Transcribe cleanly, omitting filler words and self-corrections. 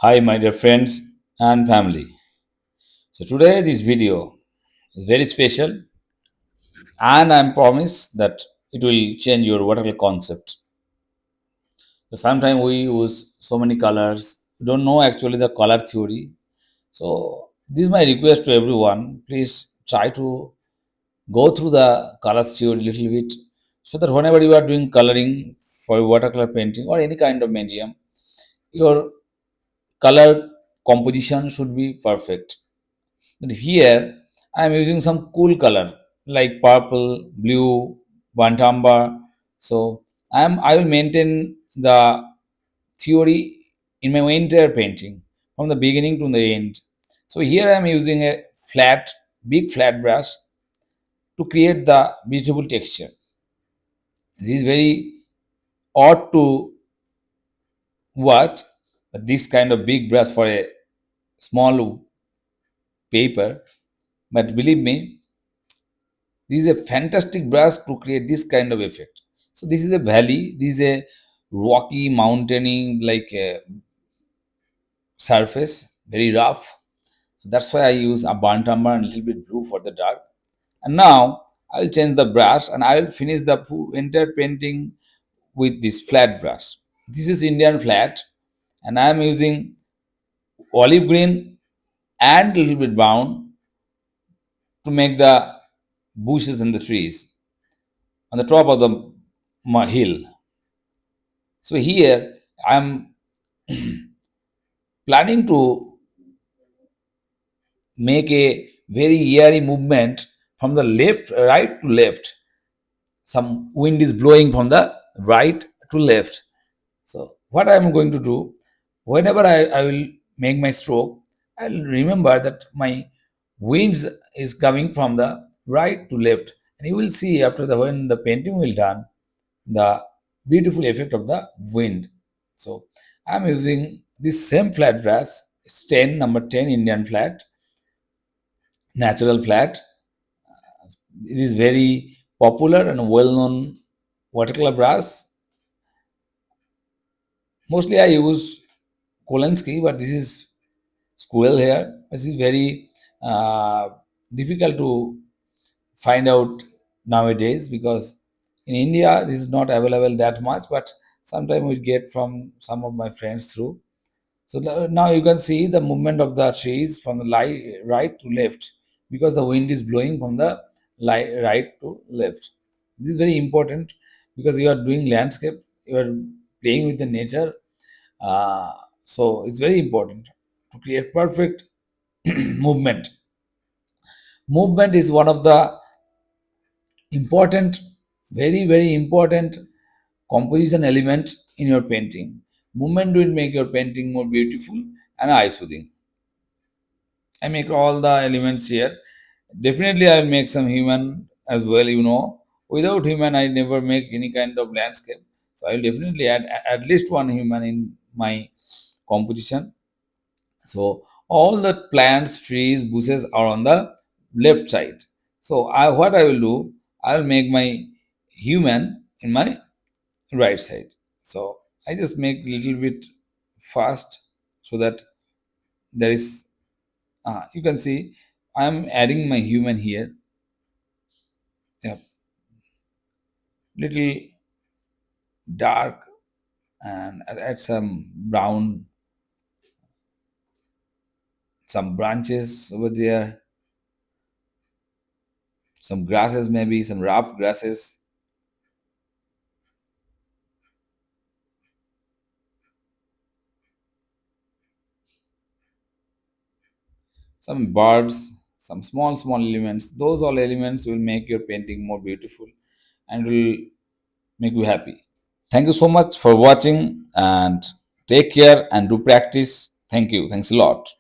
Hi, my dear friends and family. So, today this video is very special, and I promise that it will change your watercolor concept. So, sometimes we use so many colors, we don't know actually the color theory. So, this is my request to everyone. Please try to go through the color theory a little bit so that whenever you are doing coloring for watercolor painting or any kind of medium, your color composition should be perfect. But here I am using some cool color like purple, blue, burnt umber. So I will maintain the theory in my entire painting from the beginning to the end. So here I am using a big flat brush to create the beautiful texture. This is very odd to watch, but this kind of big brush for a small paper. But believe me, this is a fantastic brush to create this kind of effect. So this is a valley, this is a rocky, mountainy like a surface, very rough. So that's why I use a burnt umber and a little bit blue for the dark. And now I'll change the brush and I will finish the entire painting with this flat brush. This is Indian flat, and I am using olive green and a little bit brown to make the bushes and the trees on the top of the hill. So here I'm planning to make a very airy movement from the right to left. Some wind is blowing from the right to left. So what I am going to do, whenever I will make my stroke, I'll remember that my winds is coming from the right to left. And you will see after the when the painting will done, the beautiful effect of the wind. So I'm using this same flat brush, it's 10, number 10 Indian flat, natural flat. It is very popular and well-known watercolor brush. Mostly I use Kolinsky, but this is squirrel here. This is very uh, difficult to find out nowadays because in India this is not available that much, but sometimes we get from some of my friends through. So now you can see the movement of the trees from the right to left because the wind is blowing from the right to left. This is very important because you are doing landscape, you are playing with the nature. Uh, so it's very important to create perfect movement. Movement is one of the important, very important composition element in your painting. Movement will make your painting more beautiful and eye soothing. I make all the elements here. Definitely, I'll make some human as well. Without human, I never make any kind of landscape. So I'll definitely add at least one human in my composition. So all the plants, trees, bushes are on the left side. So what I will do, I will make my human in my right side. So I just make a little bit fast so that there is you can see I'm adding my human here. Yeah, little dark and add some brown, some branches over there, some grasses, maybe some rough grasses, some birds, some small elements. Those all elements will make your painting more beautiful and will make you happy. Thank you so much for watching and take care and do practice. Thank you. Thanks a lot.